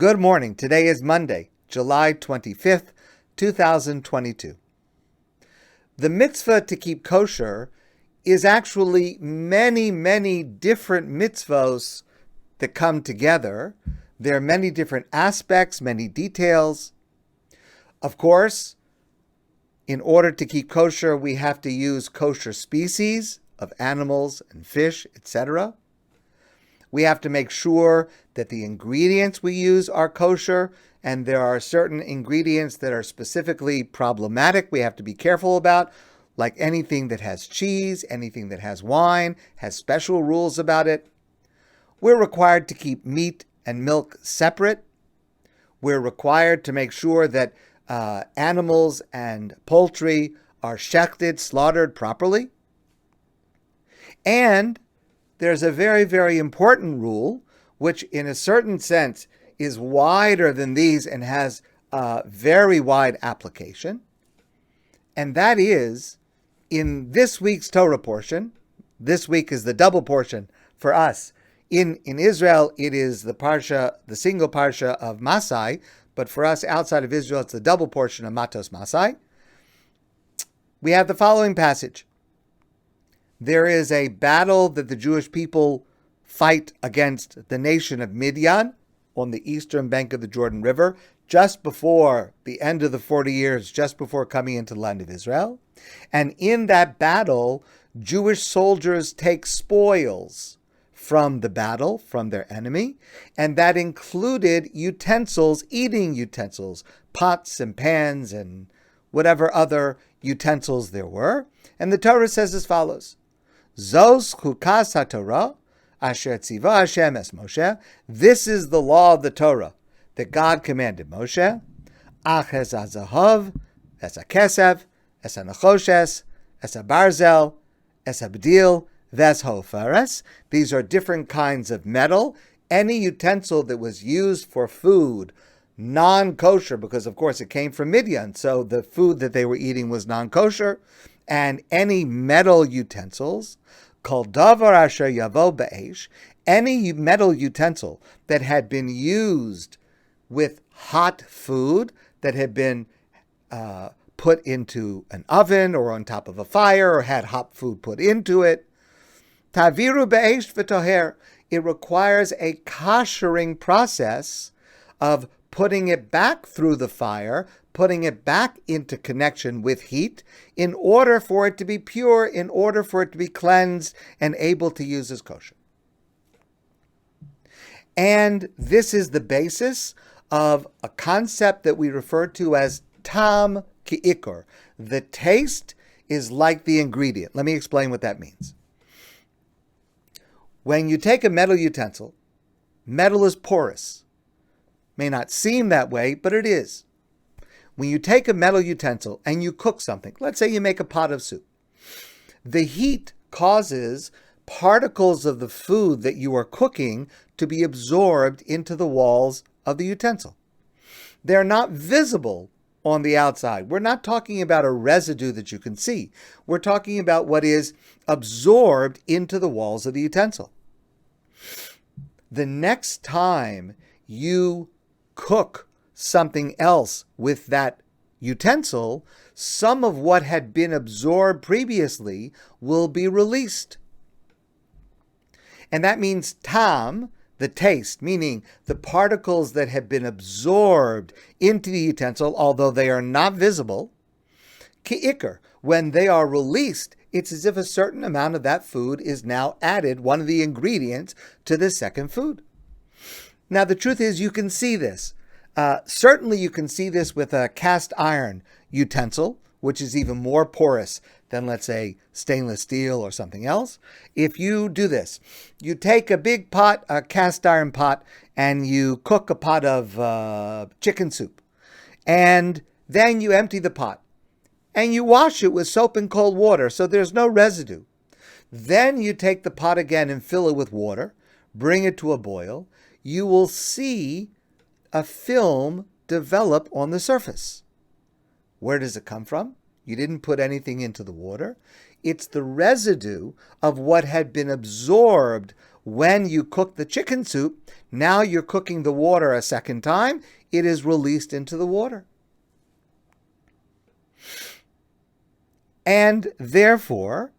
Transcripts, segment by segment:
Good morning. Today is Monday, July 25th, 2022. The mitzvah to keep kosher is actually many different mitzvahs that come together. There are many different aspects, many details. Of course, in order to keep kosher, we have to use kosher species of animals and fish, etc. We have to make sure that the ingredients we use are kosher, and there are certain ingredients that are specifically problematic we have to be careful about, like anything that has cheese, anything that has wine, has special rules about it. We're required to keep meat and milk separate. We're required to make sure that animals and poultry are shechted, slaughtered properly. And there's a very important rule, which in a certain sense is wider than these and has a very wide application. And that is, in this week's Torah portion, this week is the double portion for us. In Israel, it is the Parsha, the single Parsha of Masai, but for us outside of Israel, it's the double portion of Matos Masai. We have the following passage. There is a battle that the Jewish people fight against the nation of Midian on the eastern bank of the Jordan River, just before the end of the 40 years, just before coming into the land of Israel. And in that battle, Jewish soldiers take spoils from the battle, from their enemy, and that included utensils, eating utensils, pots and pans and whatever other utensils there were. And the Torah says as follows, Zos chukas haTorah asher tziva Hashem es Moshe. This is the law of the Torah that God commanded Moshe. Ach es hazahav, es hakesef, es hanachoshes, es habarzel, es habdil, ves hofares. These are different kinds of metal. Any utensil that was used for food, non-kosher, because of course it came from Midian, so the food that they were eating was non-kosher, and any metal utensils, kol davar asher yavo be'esh, any metal utensil that had been used with hot food, that had been put into an oven or on top of a fire or had hot food put into it, taviru be'esh v'toher, it requires a koshering process of putting it back through the fire, putting it back into connection with heat in order for it to be pure, in order for it to be cleansed and able to use as kosher. And this is the basis of a concept that we refer to as tam ki'ikor. The taste is like the ingredient. Let me explain what that means. When you take a metal utensil, metal is porous. May not seem that way, but it is. When you take a metal utensil and you cook something, let's say you make a pot of soup, the heat causes particles of the food that you are cooking to be absorbed into the walls of the utensil. They're not visible on the outside. We're not talking about a residue that you can see. We're talking about what is absorbed into the walls of the utensil. The next time you cook something else with that utensil, some of what had been absorbed previously will be released. And that means tam, the taste, meaning the particles that have been absorbed into the utensil, although they are not visible, ki'ikor, when they are released, it's as if a certain amount of that food is now added, one of the ingredients, to the second food. Now, the truth is you can see this. Certainly you can see this with a cast iron utensil, which is even more porous than, let's say, stainless steel or something else. If you do this, you take a big pot, a cast iron pot, and you cook a pot of chicken soup. And then you empty the pot. And you wash it with soap and cold water so there's no residue. Then you take the pot again and fill it with water, bring it to a boil. You will see a film develop on the surface. Where does it come from? You didn't put anything into the water. It's the residue of what had been absorbed when you cook the chicken soup, now you're cooking the water a second time. It is released into the water. And therefore,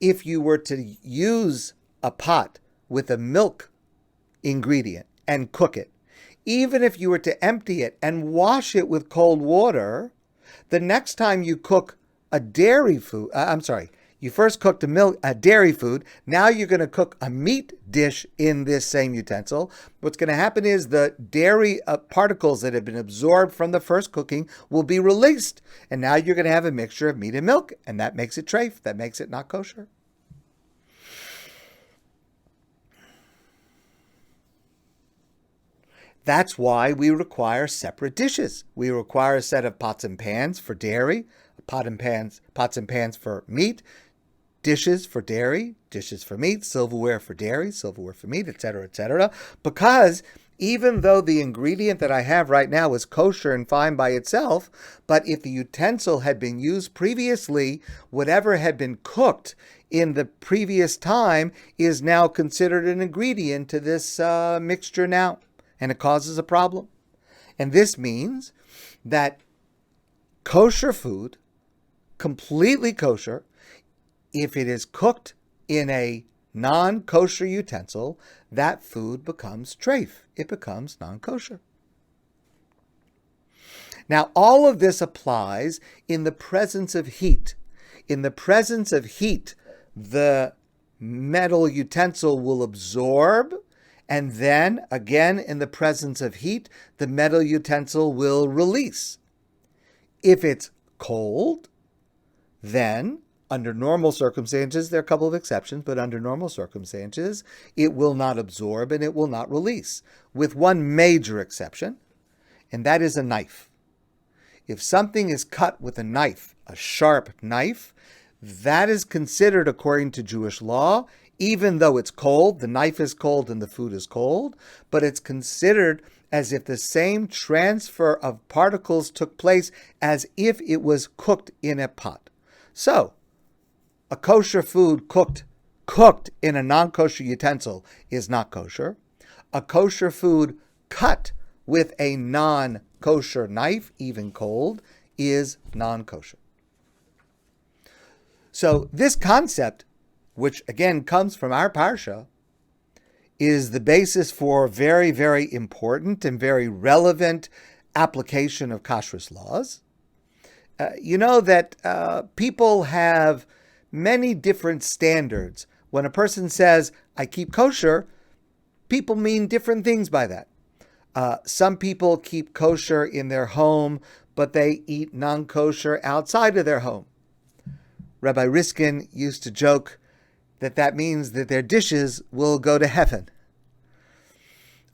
if you were to use a pot with a milk ingredient and cook it, even if you were to empty it and wash it with cold water, the next time you cook a dairy food, you first cooked a dairy food, now you're going to cook a meat dish in this same utensil. What's going to happen is the dairy particles that have been absorbed from the first cooking will be released, and now you're going to have a mixture of meat and milk, and that makes it treif, that makes it not kosher. That's why we require separate dishes. We require a set of pots and pans for dairy, pots and pans for meat, dishes for dairy, dishes for meat, silverware for dairy, silverware for meat, etc., because even though the ingredient that I have right now is kosher and fine by itself, but if the utensil had been used previously, whatever had been cooked in the previous time is now considered an ingredient to this mixture now. And it causes a problem. And this means that kosher food, completely kosher, if it is cooked in a non-kosher utensil, that food becomes treif. It becomes non-kosher. Now, all of this applies in the presence of heat. In the presence of heat, the metal utensil will absorb, and then, again, in the presence of heat, the metal utensil will release. If it's cold, then, under normal circumstances, there are a couple of exceptions, but under normal circumstances, it will not absorb and it will not release, with one major exception, and that is a knife. If something is cut with a knife, a sharp knife, that is considered, according to Jewish law, even though it's cold, the knife is cold and the food is cold, but it's considered as if the same transfer of particles took place as if it was cooked in a pot. So, a kosher food cooked in a non-kosher utensil is not kosher. A kosher food cut with a non-kosher knife, even cold, is non-kosher. So this concept, which again comes from our Parsha, is the basis for very, very important and very relevant application of kashrus laws. You know that people have many different standards. When a person says, I keep kosher, people mean different things by that. Some people keep kosher in their home, but they eat non-kosher outside of their home. Rabbi Riskin used to joke that means that their dishes will go to heaven.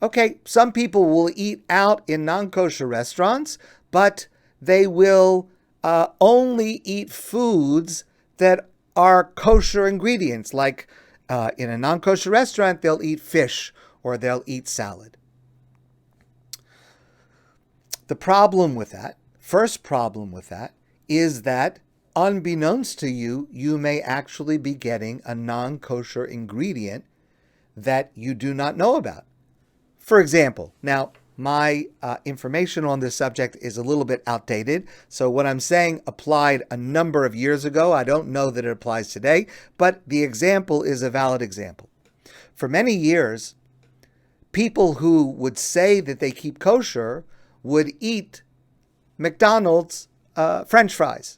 Okay, some people will eat out in non-kosher restaurants, but they will only eat foods that are kosher ingredients. Like in a non-kosher restaurant, they'll eat fish or they'll eat salad. The problem with that, first problem with that, is that unbeknownst to you, you may actually be getting a non-kosher ingredient that you do not know about. For example, now my information on this subject is a little bit outdated, so what I'm saying applied a number of years ago. I don't know that it applies today, but the example is a valid example. For many years, people who would say that they keep kosher would eat McDonald's French fries.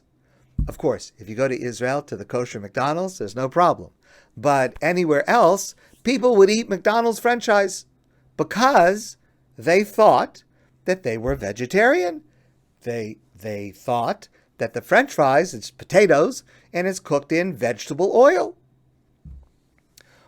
Of course, if you go to Israel to the kosher McDonald's, there's no problem. But anywhere else, people would eat McDonald's French fries because they thought that they were vegetarian. They thought that the French fries, it's potatoes, and it's cooked in vegetable oil.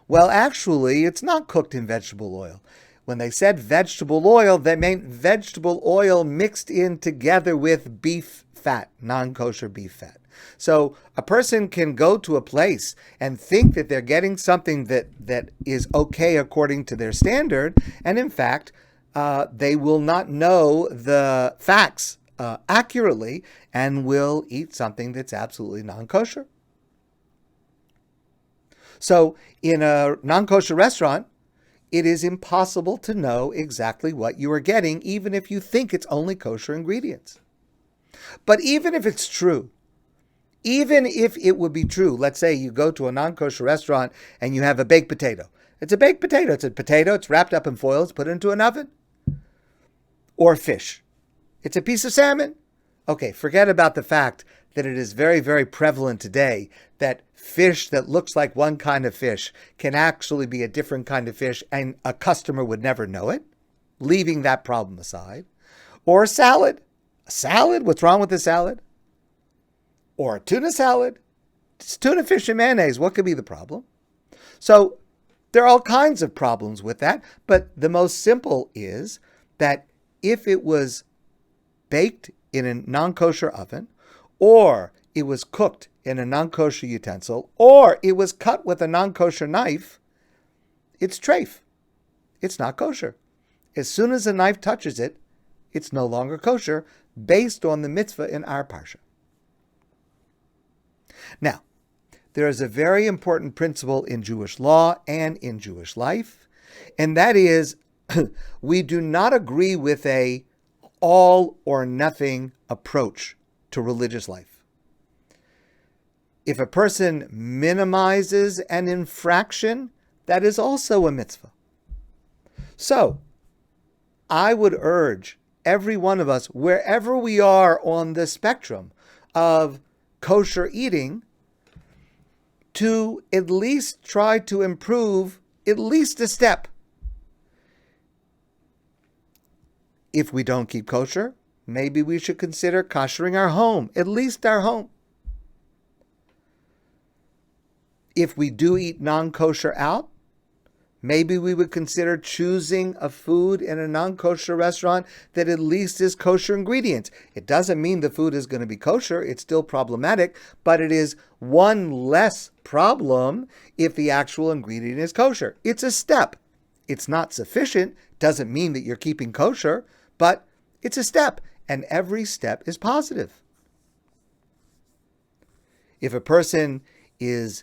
Well, actually, it's not cooked in vegetable oil. When they said vegetable oil, they meant vegetable oil mixed in together with beef fat, non-kosher beef fat. So a person can go to a place and think that they're getting something that is okay according to their standard, and in fact, they will not know the facts accurately and will eat something that's absolutely non-kosher. So in a non-kosher restaurant, it is impossible to know exactly what you are getting, even if you think it's only kosher ingredients. But even if it's true, even if it would be true, let's say you go to a non-kosher restaurant and you have a baked potato. It's a baked potato. It's a potato. It's wrapped up in foil. It's put into an oven. Or fish. It's a piece of salmon. Okay, forget about the fact that it is very, very prevalent today that fish that looks like one kind of fish can actually be a different kind of fish and a customer would never know it, leaving that problem aside. Or a salad. A salad? What's wrong with the salad? Or a tuna salad. It's tuna, fish, and mayonnaise. What could be the problem? So there are all kinds of problems with that, but the most simple is that if it was baked in a non-kosher oven, or it was cooked in a non-kosher utensil, or it was cut with a non-kosher knife, it's treif. It's not kosher. As soon as a knife touches it, it's no longer kosher, based on the mitzvah in our Parsha. Now, there is a very important principle in Jewish law and in Jewish life, and that is we do not agree with a all or nothing approach to religious life. If a person minimizes an infraction, that is also a mitzvah. So, I would urge every one of us, wherever we are on the spectrum of kosher eating, to at least try to improve at least a step. If we don't keep kosher, maybe we should consider koshering our home, at least our home. If we do eat non-kosher out, maybe we would consider choosing a food in a non-kosher restaurant that at least is kosher ingredients. It doesn't mean the food is going to be kosher. It's still problematic, but it is one less problem if the actual ingredient is kosher. It's a step. It's not sufficient. Doesn't mean that you're keeping kosher, but it's a step, and every step is positive. If a person is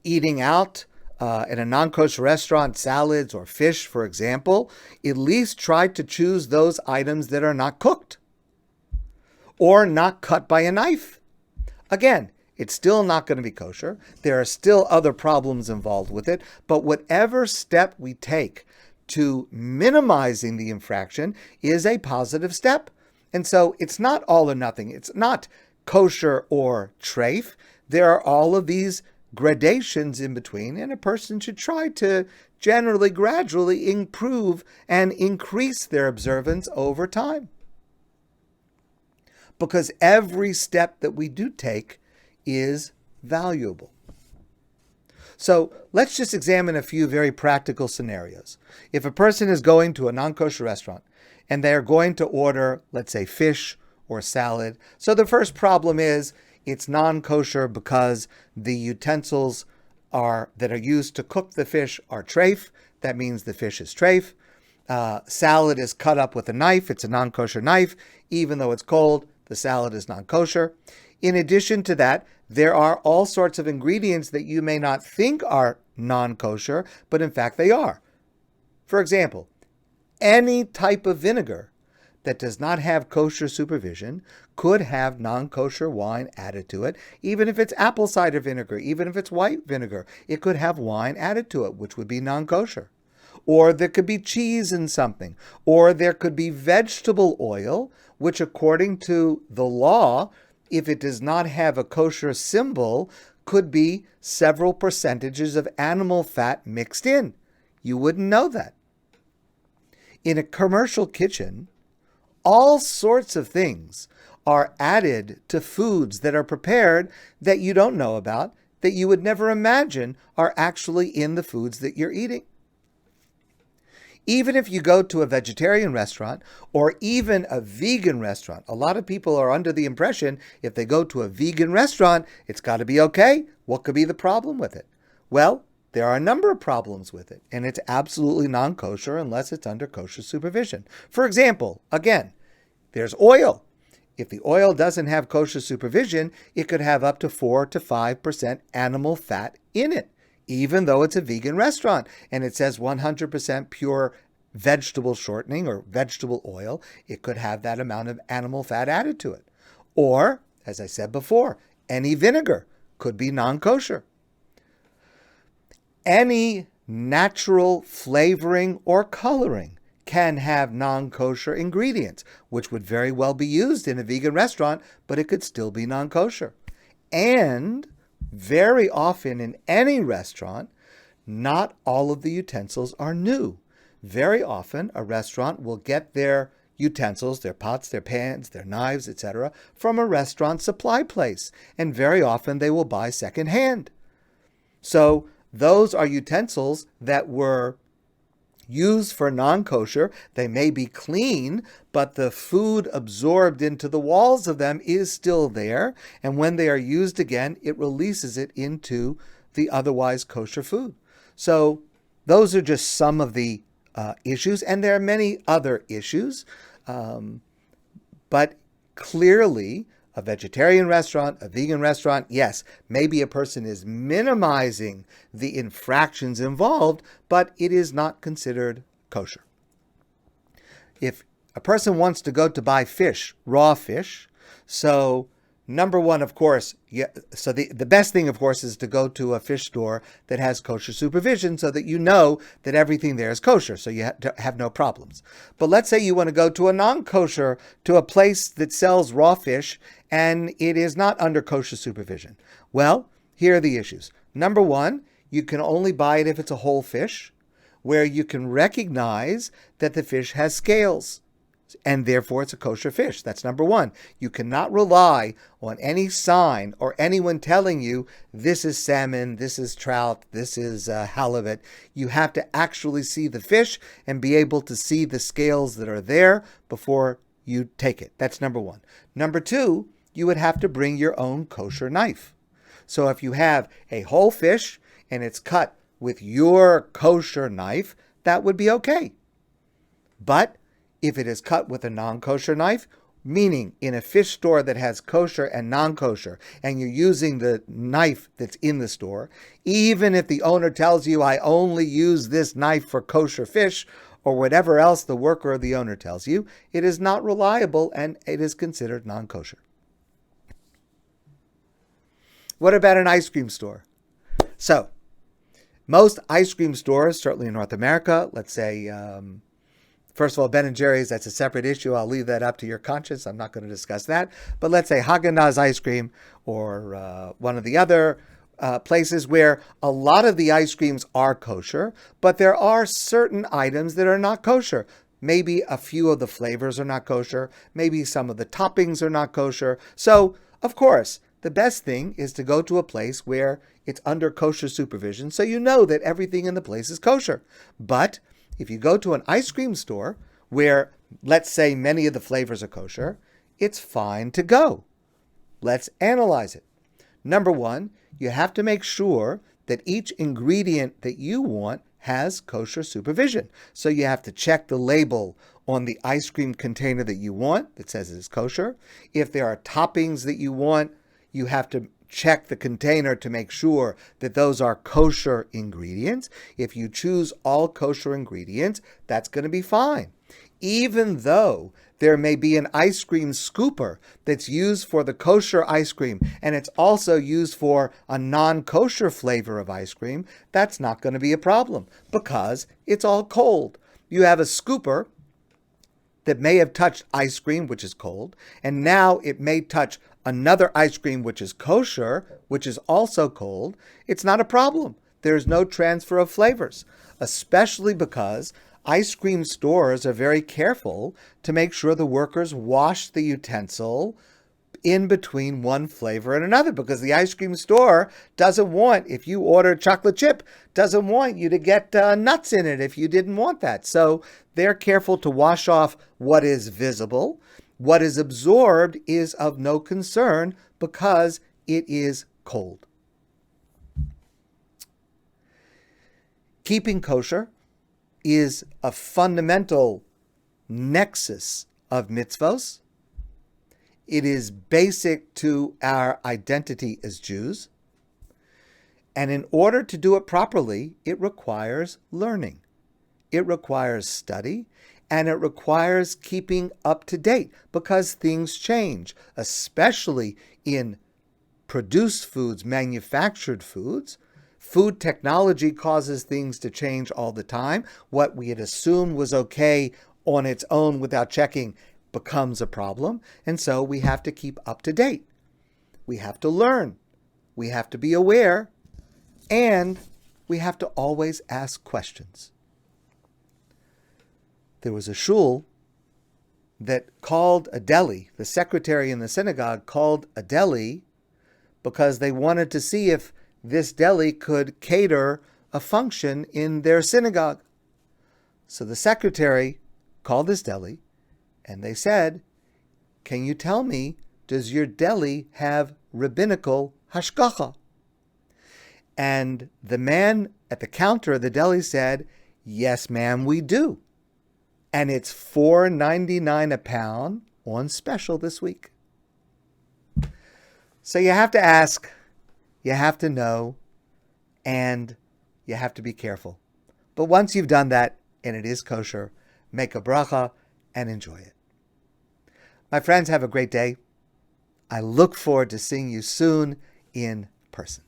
eating out in a non-kosher restaurant, salads or fish, for example, at least try to choose those items that are not cooked or not cut by a knife. Again, it's still not going to be kosher. There are still other problems involved with it, but whatever step we take to minimizing the infraction is a positive step. And so it's not all or nothing. It's not kosher or treif. There are all of these gradations in between, and a person should try to generally, gradually improve and increase their observance over time. Because every step that we do take is valuable. So let's just examine a few very practical scenarios. If a person is going to a non-kosher restaurant and they are going to order, let's say, fish or salad. So the first problem is it's non-kosher because the utensils that are used to cook the fish are treif. That means the fish is treif. Salad is cut up with a knife. It's a non-kosher knife. Even though it's cold, the salad is non-kosher. In addition to that, there are all sorts of ingredients that you may not think are non-kosher, but in fact they are. For example, any type of vinegar that does not have kosher supervision could have non-kosher wine added to it. Even if it's apple cider vinegar, even if it's white vinegar, it could have wine added to it, which would be non-kosher. Or there could be cheese in something. Or there could be vegetable oil, which according to the law, if it does not have a kosher symbol, could be several percentages of animal fat mixed in. You wouldn't know that. In a commercial kitchen, all sorts of things are added to foods that are prepared that you don't know about, that you would never imagine are actually in the foods that you're eating. Even if you go to a vegetarian restaurant or even a vegan restaurant, a lot of people are under the impression if they go to a vegan restaurant, it's got to be okay. What could be the problem with it? Well, there are a number of problems with it, and it's absolutely non-kosher unless it's under kosher supervision. For example, again, there's oil. If the oil doesn't have kosher supervision, it could have up to 4 to 5% animal fat in it. even though it's a vegan restaurant and it says 100% pure vegetable shortening or vegetable oil. It could have that amount of animal fat added to it. Or, as I said before, any vinegar could be non-kosher. Any natural flavoring or coloring can have non-kosher ingredients, which would very well be used in a vegan restaurant, but it could still be non-kosher. And very often in any restaurant, not all of the utensils are new. Very often a restaurant will get their utensils, their pots, their pans, their knives, etc., from a restaurant supply place. And very often they will buy secondhand. So those are utensils that were used for non-kosher. They may be clean, but the food absorbed into the walls of them is still there. And when they are used again, it releases it into the otherwise kosher food. So those are just some of the issues, and there are many other issues. But clearly, a vegetarian restaurant, a vegan restaurant, yes, maybe a person is minimizing the infractions involved, but it is not considered kosher. If a person wants to go to buy fish, raw fish, so number one, of course, so the best thing, of course, is to go to a fish store that has kosher supervision so that you know that everything there is kosher, so you have no problems. But let's say you want to go to a non-kosher, to a place that sells raw fish, and it is not under kosher supervision. Well, here are the issues. Number one, you can only buy it if it's a whole fish, where you can recognize that the fish has scales, and therefore it's a kosher fish. That's number one. You cannot rely on any sign or anyone telling you this is salmon, this is trout, this is halibut. You have to actually see the fish and be able to see the scales that are there before you take it. That's number one. Number two, you would have to bring your own kosher knife. So if you have a whole fish and it's cut with your kosher knife, that would be okay. But if it is cut with a non-kosher knife, meaning in a fish store that has kosher and non-kosher, and you're using the knife that's in the store, even if the owner tells you, I only use this knife for kosher fish, or whatever else the worker or the owner tells you, it is not reliable and it is considered non-kosher. What about an ice cream store? So, most ice cream stores, certainly in North America, let's say, first of all, Ben & Jerry's, that's a separate issue. I'll leave that up to your conscience. I'm not going to discuss that. But let's say Haagen-Dazs ice cream or one of the other places where a lot of the ice creams are kosher, but there are certain items that are not kosher. Maybe a few of the flavors are not kosher. Maybe some of the toppings are not kosher. So, of course, the best thing is to go to a place where it's under kosher supervision so you know that everything in the place is kosher. But if you go to an ice cream store where, let's say, many of the flavors are kosher, it's fine to go. Let's analyze it. Number one, you have to make sure that each ingredient that you want has kosher supervision. So you have to check the label on the ice cream container that you want that says it is kosher. If there are toppings that you want, you have to check the container to make sure that those are kosher ingredients. If you choose all kosher ingredients, that's going to be fine. Even though there may be an ice cream scooper that's used for the kosher ice cream and it's also used for a non-kosher flavor of ice cream, that's not going to be a problem because it's all cold. You have a scooper that may have touched ice cream, which is cold, and now it may touch another ice cream which is kosher, which is also cold. It's not a problem. There's no transfer of flavors, especially because ice cream stores are very careful to make sure the workers wash the utensil in between one flavor and another, because the ice cream store doesn't want, if you order chocolate chip, doesn't want you to get nuts in it if you didn't want that. So they're careful to wash off what is visible. What is absorbed is of no concern because it is cold. Keeping kosher is a fundamental nexus of mitzvos. It is basic to our identity as Jews. And in order to do it properly, it requires learning. It requires study, and it requires keeping up to date because things change, especially in produced foods, manufactured foods. Food technology causes things to change all the time. What we had assumed was okay on its own without checking becomes a problem. And so we have to keep up to date. We have to learn. We have to be aware. And we have to always ask questions. There was a shul that called a deli. The secretary in the synagogue called a deli because they wanted to see if this deli could cater a function in their synagogue. So the secretary called this deli and they said, "Can you tell me, does your deli have rabbinical hashgacha?" And the man at the counter of the deli said, "Yes, ma'am, we do. And it's $4.99 a pound on special this week." So you have to ask, you have to know, and you have to be careful. But once you've done that, and it is kosher, make a bracha and enjoy it. My friends, have a great day. I look forward to seeing you soon in person.